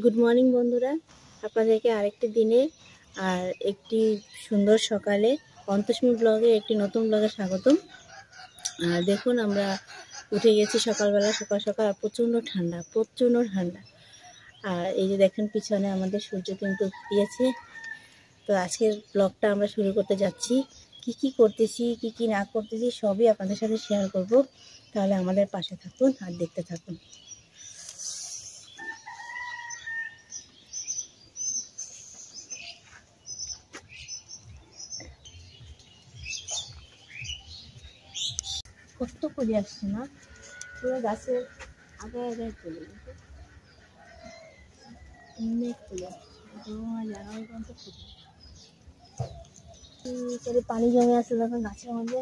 Good morning বন্ধুরা, আপনাদেরকে আরেকটি দিনে আর একটি সুন্দর সকালে অন্তস্মি ব্লগে একটি নতুন ব্লগে স্বাগতম। আর দেখুন আমরা উঠে গেছি সকালবেলা, সকাল সকাল আর প্রচণ্ড ঠান্ডা। আর এই যে দেখেন পিছনে আমাদের সূর্য কিন্তু দিয়েছে। তো আজকের ব্লগটা আমরা শুরু করতে যাচ্ছি। কি করতেছি, কি না করতেছি সবই আপনাদের সাথে শেয়ার করব। তাহলে আমাদের পাশে থাকুন আর দেখতে থাকুন। কত করে আসছে না, পুরো গাছের আগে চলে গেছে, অনেক ফুল আসছে। জানুয়ারি পর্যন্ত ফুল পানি জমে আসছে তখন গাছের মধ্যে।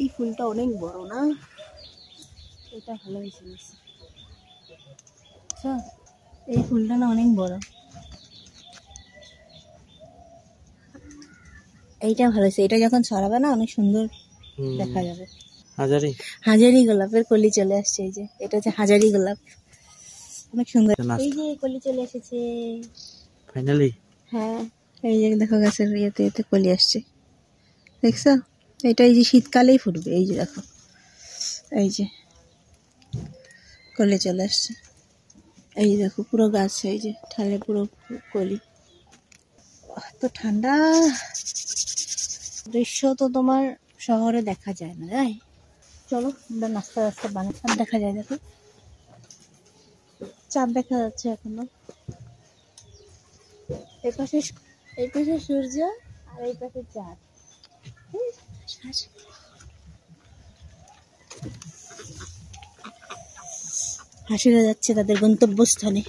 এই ফুলটা অনেক বড় না, এটা ভালো হয়েছে। আচ্ছা, এই ফুলটা না অনেক বড়, এইটা ভালো হয়েছে। এটা যখন ছড়াবে না অনেক সুন্দর দেখা যাবে। হাজারি গোলাপের কলি চলে আসছে। এই যে এটা হচ্ছে হাজারি গোলাপ, অনেক সুন্দর। এই যে কলি চলে এসেছে ফাইনালি। হ্যাঁ, এই যে দেখো গাছের এতে কলি আসছে, দেখছো? এটা এই যে শীতকালেই ফুটবে। এই যে দেখো, এই যে কলি চলে আসছে। এই যে দেখো পুরো গাছ, এই যে ঠালে পুরো কলি। তো ঠান্ডা দৃশ্য তো তোমার শহরে দেখা যায় না, তাই চলো আমরা রাস্তা বানাই। চাঁদ দেখা যায়, দেখো চাঁদ দেখা যাচ্ছে এখনো। এই পাশে সূর্য আর এই পাশে চাঁদ। হাসিরা যাচ্ছে তাদের গন্তব্যস্থানে।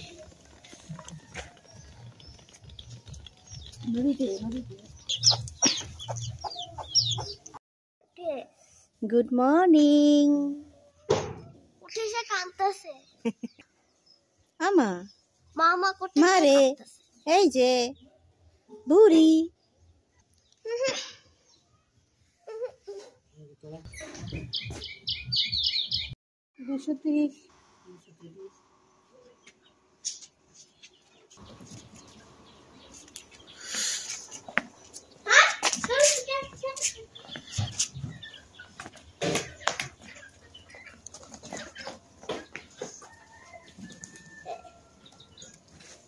Good morning. উঠেছে কাঁদতেছে আমা মামা করতে মারে, এই যে বুড়ি 230।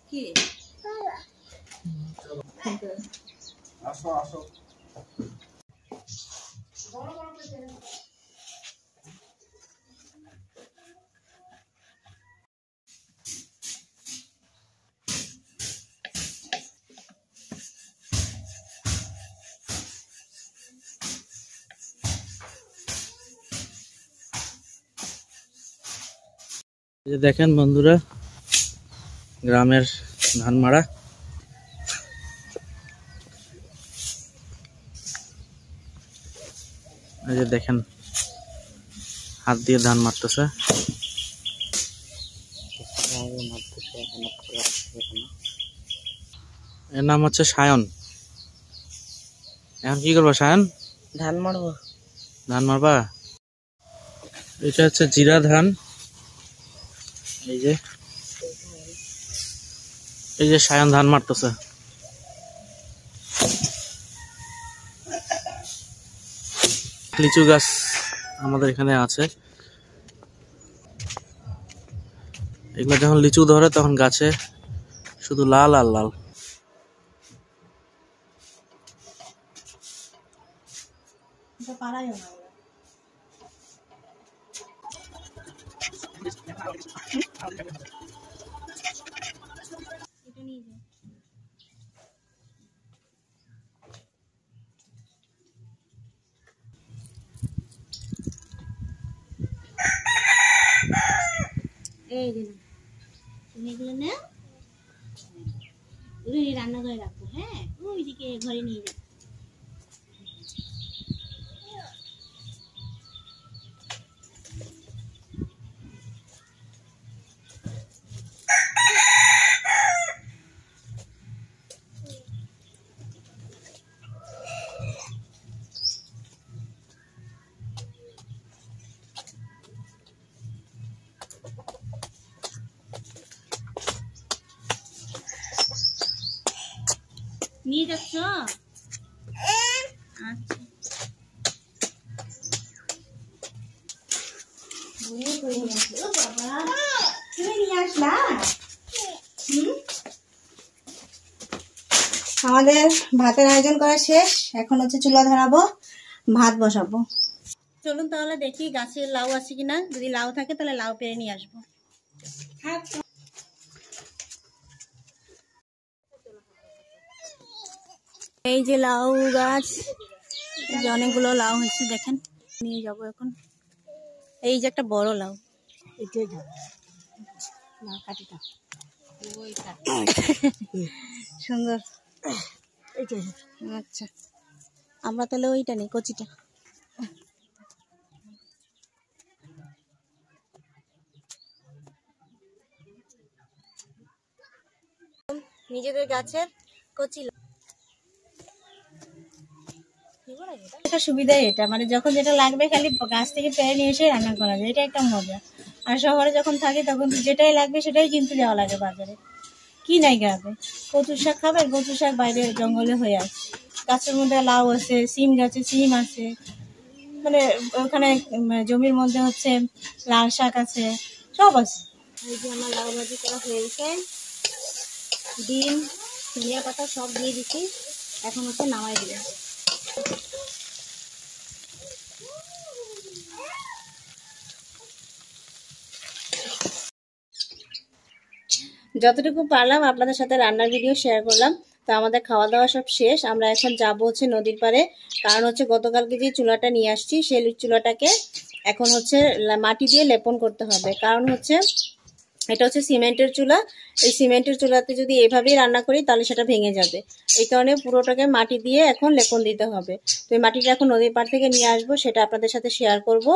কি আসো আসো। দেখেন বন্ধুরা, গ্রামের ধান মারা। এই যে দেখেন হাত দিয়ে ধান মারতেছে। এর নাম হচ্ছে সায়ন। এখন কি করবো সায়ন? ধান মারবো। ধান মারবা? এটা হচ্ছে জিরা ধান। এই যে সায়ন ধান মারতেছে। লিচু গাছ আমাদের এখানে আছে। এগুলো যখন লিচু ধরে তখন গাছে শুধু লাল আর লাল। এই যে তুমি এগুলো নাও, রান্না করে রাখবো। হ্যাঁ, ওইদিকে ঘরে নিয়ে যাবো। নিয়ে যাচ্ছ? আচ্ছা, তুমি নিয়ে আসলা? আমাদের ভাতের আয়োজন করা শেষ, এখন হচ্ছে চুলা ধরাবো, ভাত বসাবো। চলুন তাহলে দেখি গাছে লাউ আছে কিনা, যদি লাউ থাকে তাহলে লাউ পেরে নিয়ে আসবো। এই যে লাউ গাছ, এই যে অনেকগুলো লাউ হয়েছে, দেখেন নিয়ে যাবো এখন। এই যে একটা বড় লাউ, সুন্দর। আচ্ছা, আমরা তাহলে ওইটা নেই, কচিটা। নিজেদের গাছের কচি লাউ। একটা সুবিধা এটা, মানে যখন যেটা লাগবে খালি গাছ থেকে পেরে নিয়ে এসে রান্না করা যায়, এটা একটা মজা। আর শহরে যখন থাকি তখন তো যেটাই লাগবে সেটাই কিনতে যাওয়া লাগে বাজারে, কি নাই গ্রামে। কচু শাক খাবেন, কচু শাক বাইরে জঙ্গলে হয়ে আসে। গাছের মধ্যে লাউ আছে, সিম গাছে সিম আছে, মানে ওখানে জমির মধ্যে হচ্ছে লাল শাক আছে, সব আছে। এই যে আমার লাউ ভাজি করা হয়ে গেছে, ডিম ধনিয়া পাতা সব দিয়ে দিচ্ছি, এখন হচ্ছে নামাই দিলাম। যতটুকু পারলাম আপনাদের সাথে রান্নার ভিডিও শেয়ার করলাম। তো আমাদের খাওয়া দাওয়া সব শেষ, আমরা এখন যাব হচ্ছে নদীর পাড়ে। কারণ হচ্ছে গতকালকে যে চুলাটা নিয়ে আসছি সেই চুলাটাকে এখন হচ্ছে মাটি দিয়ে লেপন করতে হবে। কারণ হচ্ছে এটা হচ্ছে সিমেন্টের চুলা, এই সিমেন্টের চুলাতে যদি এভাবেই রান্না করি তাহলে সেটা ভেঙে যাবে। এই কারণে পুরোটাকে মাটি দিয়ে এখন লেপন দিতে হবে। তো এই মাটিটা এখন নদীর পাড় থেকে নিয়ে আসবো, সেটা আপনাদের সাথে শেয়ার করব।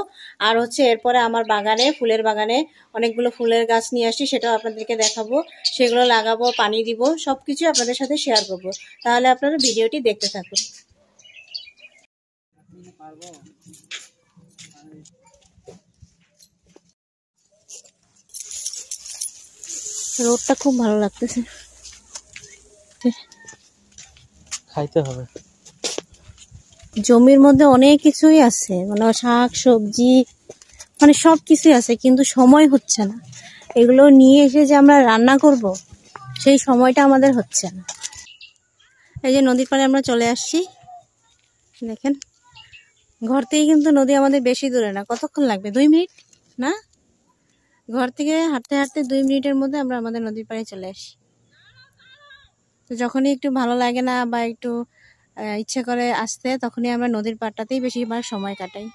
আর হচ্ছে এরপরে আমার বাগানে, ফুলের বাগানে অনেকগুলো ফুলের গাছ নিয়ে আসছি, সেটাও আপনাদেরকে দেখাবো, সেগুলো লাগাবো, পানি দিব, সবকিছু আপনাদের সাথে শেয়ার করব। তাহলে আপনারা ভিডিওটি দেখতে থাকুন। রোদটা খুব ভালো লাগতেছে, খাইতে হবে। জমির মধ্যে অনেক কিছুই আছে, মানে শাক সবজি, মানে সব কিছুই আছে, কিন্তু সময় হচ্ছে না এগুলো নিয়ে এসে যে আমরা রান্না করব সেই সময়টা আমাদের হচ্ছে না। এই যে নদীর পাড়ে আমরা চলে আসছি, দেখেন ঘর থেকে কিন্তু নদী আমাদের বেশি দূরে না, কতক্ষণ লাগবে, 2 মিনিট না, ঘর থেকে হাঁটতে হাঁটতে 2 মিনিটের মধ্যে আমরা আমাদের নদীর পাড়ে চলে আসি। তো যখনই একটু ভালো লাগে না বা একটু ইচ্ছে করে আসতে, তখনই আমরা নদীর পাড়টাতেই বেশিরভাগ সময় কাটাই।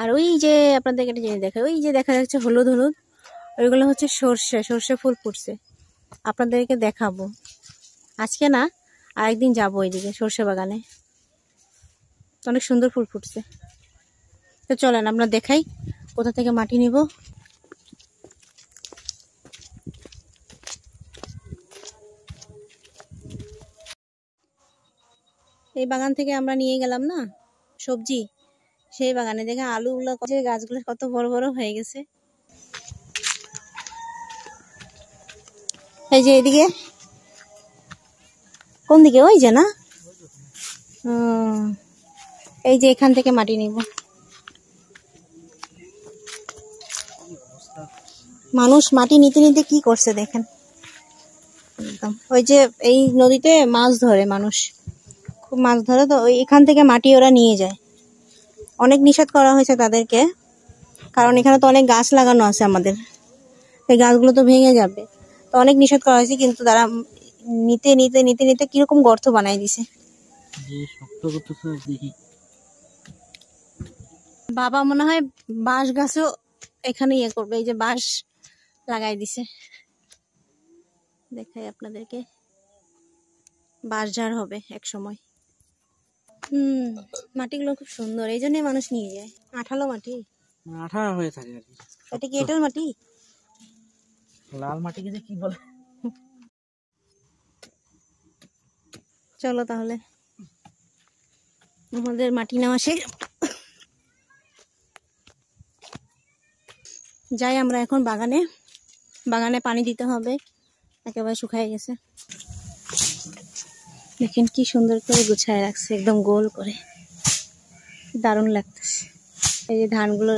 আর ওই যে আপনাদের একটা জিনিস দেখা, ওই যে দেখা যাচ্ছে হলুদ হলুদ, ওইগুলো হচ্ছে সর্ষে, সর্ষে ফুল ফুটছে, আপনাদেরকে দেখাবো। আজকে না, আরেকদিন যাবো ওইদিকে সর্ষে বাগানে, অনেক সুন্দর ফুল ফুটছে। তো চলেন আমরা দেখাই কোথা থেকে মাটি নিব। এই বাগান থেকে আমরা নিয়ে গেলাম না সবজি, সেই বাগানে দেখে আলুগুলো, গাছগুলো কত বড় বড় হয়ে গেছে। এই যে এদিকে, কোন দিকে, ওই যে না, এই যে এখান থেকে মাটি নিব। মানুষ মাটি নিতে নিতে কি করছে দেখেন, একদম ওই যে এই নদীতে মাছ ধরে মানুষ, খুব মাছ ধরে, তো ওই এখান থেকে মাটি ওরা নিয়ে যায়। অনেক নিষেধ করা হয়েছে তাদেরকে, কারণ এখানে তো অনেক গাছ লাগানো আছে আমাদের, এই গাছগুলো তো ভেঙে যাবে, তো অনেক নিষেধ করা হয়েছে, কিন্তু তারা নিতে নিতে নিতে নিতে কিরকম গর্ত বানাই দিছে। বাবা মনে হয় বাঁশ গাছও এখানে ইয়ে করবে, এই যে বাঁশ লাগাই দিছে, দেখাই আপনাদেরকে, বাঁশ ঝাড় হবে এক সময়। মাটিগুলো খুব সুন্দর, এই জন্যই মানুষ নিয়ে যায়, আঠালো মাটি, আঠা হয়ে থাকে আর কি। এটা কি এঁটেল মাটি? লাল মাটিকে যে কি বলে। চলো তাহলে আমাদের মাটি নেওয়া শেষ, যাই আমরা এখন বাগানে। বাগানে পানি দিতে হবে, একেবারে শুকায় গেছে। দেখেন কি সুন্দর করে গুছায় রাখছে, একদম গোল করে, দারুণ লাগতেছে। এই যে ধানগুলো,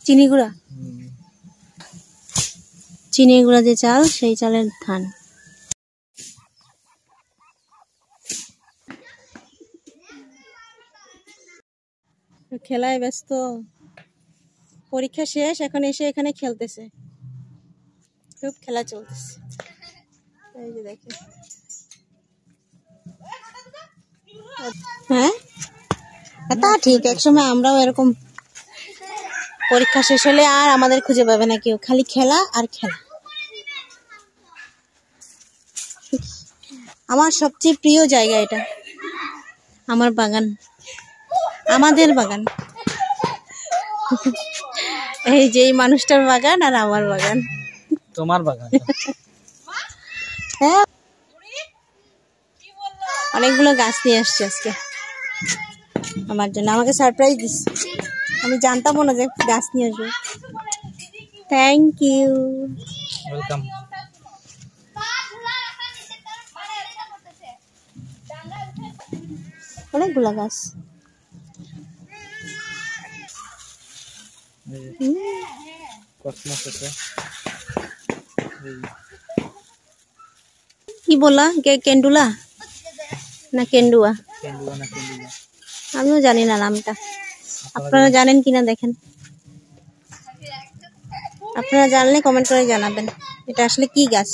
চিনি গুঁড়া, চিনি গুঁড়া যে চাল, সেই চালের ধান। খেলায় ব্যস্ত, পরীক্ষা শেষ, এখন এসে এখানে খেলতেছে, খুব খেলা চলতেছে। এই যে দেখেন, হ্যাঁ তা ঠিক, একসময় আমরাও এরকম পরীক্ষা শেষ হলে আর আমাদের খুঁজে পাবে না কেউ, খালি খেলা আর খেলা। আমার সবচেয়ে প্রিয় জায়গা এটা, আমার বাগান, আমাদের বাগান। এই যে এই মানুষটার বাগান আর আমার বাগান। তোমার বাগান? হ্যাঁ, অনেকগুলো গাছ নিয়ে আসছে আজকে আমার জন্য, আমাকে সারপ্রাইজ দিচ্ছে। আমি জানতামও না যে গাছ নিয়ে আসবে। Thank you, welcome. অনেকগুলো গাছ। কসমস আছে। কি বললা, কেন্ডুলা না কেন্ডুয়া? কেন্দুয়া না কেন্দুয়া? আমিও জানি না নামটা, আপনারা জানেন কিনা দেখেন, আপনারা জানলে কমেন্ট করে জানাবেন এটা আসলে কি গাছ,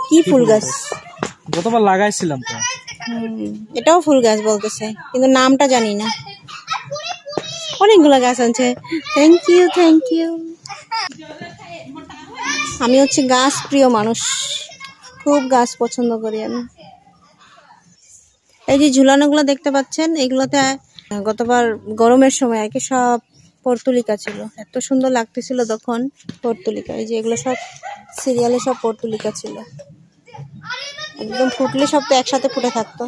কি ফুল গাছ। গতবার লাগাইছিলাম তো। এটাও ফুল গাছ বলতেছে, কিন্তু নামটা জানি না। অনেকগুলো গাছ আছে। Thank you, thank you. আমি হচ্ছে গাছ প্রিয় মানুষ, খুব গাছ পছন্দ করি আমি। এই যে ঝুলানোগুলো দেখতে পাচ্ছেন, এগুলোতে গতবার গরমের সময় আর কি সব পর্তুলিকা ছিল, এত সুন্দর লাগতেছিল তখন পর্তুলিকা। এই যে এগুলো সব সিরিয়ালে সব পর্তুলিকা ছিল, একদম ফুটলে সব তো একসাথে ফুটে থাকতো।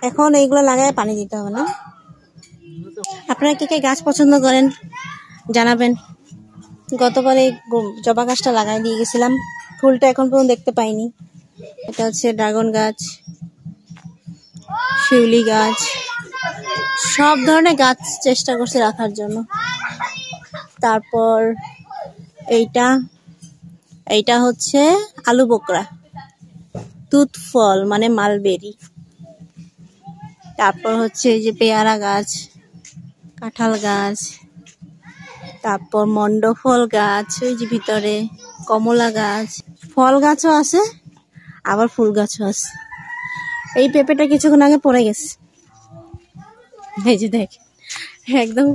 এখন এইগুলো লাগায় পানি দিতে হবে না। আপনারা কে কে গাছ পছন্দ করেন জানাবেন। গতবার এই জবা গাছটা লাগাই দিয়ে গেছিলাম, ফুলটা এখন পর্যন্ত দেখতে পাইনি। এটা হচ্ছে ড্রাগন গাছ, শিউলি গাছ, সব ধরনের গাছ চেষ্টা করছি রাখার জন্য। তারপর এইটা হচ্ছে আলু বোকরা, তুত ফল মানে মালবেরি। তারপর হচ্ছে এই যে পেয়ারা গাছ, কাঁঠাল গাছ, তারপর মন্ডফল গাছ, ওই যে ভিতরে কমলা গাছ, ফল গাছও আছে, আবার ফুল গাছও আছে। এই পেঁপেটা কিছুক্ষণ আগে পড়ে গেছে, এই যে দেখ, একদম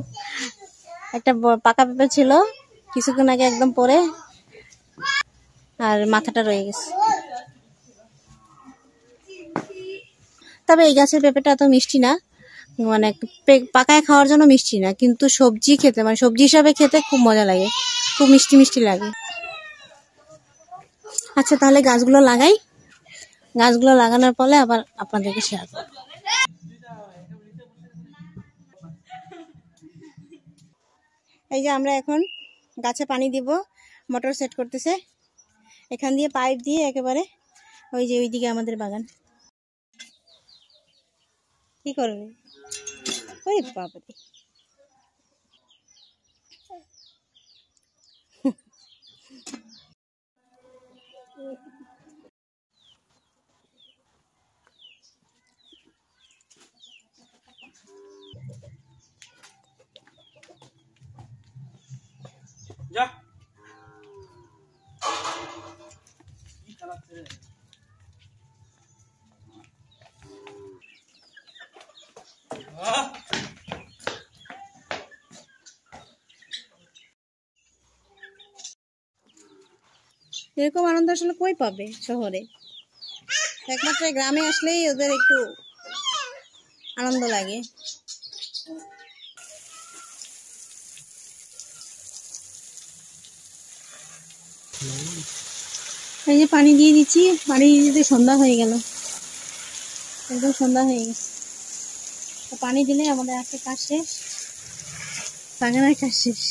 একটা পাকা পেঁপে ছিল, কিছুক্ষণ আগে একদম পড়ে আর মাথাটা রয়ে গেছে। তবে এই গাছের পেঁপেটা এত মিষ্টি না, মানে পাকায় খাওয়ার জন্য মিষ্টি না, কিন্তু সবজি খেতে, মানে সবজি হিসাবে খেতে খুব মজা লাগে, খুব মিষ্টি মিষ্টি লাগে। আচ্ছা তাহলে গাছগুলো লাগাই, গাছগুলো লাগানোর পরে আবার আপনাদেরকে শেয়ার করব। এই যে আমরা এখন গাছে পানি দিব, মোটর সেট করতেছে, এখান দিয়ে পাইপ দিয়ে একেবারে ওই যে ওইদিকে আমাদের বাগান। কি করবে ওই বাবারে, যা এরকম আনন্দ আসলে কই পাবে শহরে, একমাত্র গ্রামে আসলেই ওদের একটু আনন্দ লাগে। এই যে পানি দিয়ে দিচ্ছি, পানি দিতে সন্ধ্যা হয়ে গেল, একদম সন্ধ্যা হয়ে গেছে। পানি দিলে আমাদের একটা কাজ শেষ, বাগানের কাজ শেষ।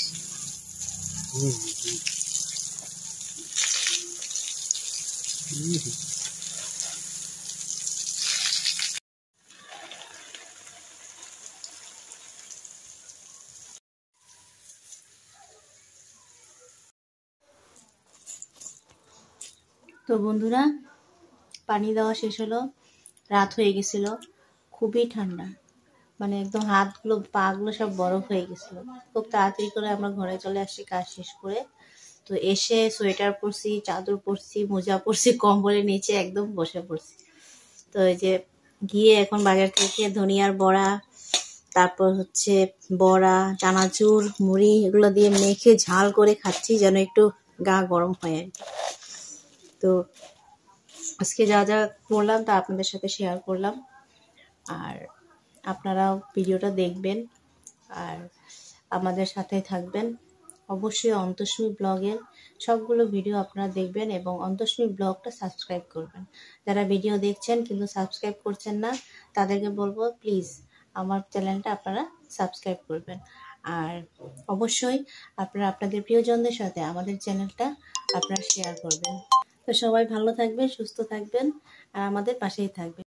তো বন্ধুরা, পানি দেওয়া শেষ হলো, রাত হয়ে গেছিল, খুবই ঠান্ডা, মানে একদম হাতগুলো পাগুলো সব বরফ হয়ে গেছিল। খুব তাড়াতাড়ি করে আমরা ঘরে চলে আসছি কাজ শেষ করে। তো এসে সোয়েটার পরছি, চাদর পরছি, মোজা পরছি, কম্বলের নিচে একদম বসে পড়ছি। তো এই যে গিয়ে এখন বাজার থেকে ধনিয়ার বড়া, তারপর হচ্ছে বড়া, চানাচুর, মুড়ি এগুলো দিয়ে মেখে ঝাল করে খাচ্ছি যেন একটু গা গরম হয় আর কি। তো আজকে যা যা করলাম তা আপনাদের সাথে শেয়ার করলাম, আর আপনারাও ভিডিওটা দেখবেন আর আমাদের সাথে থাকবেন। অবশ্যই অন্তস্মী ব্লগের সবগুলো ভিডিও আপনারা দেখবেন এবং অন্তস্মী ব্লগটা সাবস্ক্রাইব করবেন। যারা ভিডিও দেখছেন কিন্তু সাবস্ক্রাইব করছেন না, তাদেরকে বলবো প্লিজ আমার চ্যানেলটা আপনারা সাবস্ক্রাইব করবেন। আর অবশ্যই আপনারা আপনাদের প্রিয়জনদের সাথে আমাদের চ্যানেলটা আপনারা শেয়ার করবেন। তো সবাই ভালো থাকবেন, সুস্থ থাকবেন আর আমাদের পাশেই থাকবেন।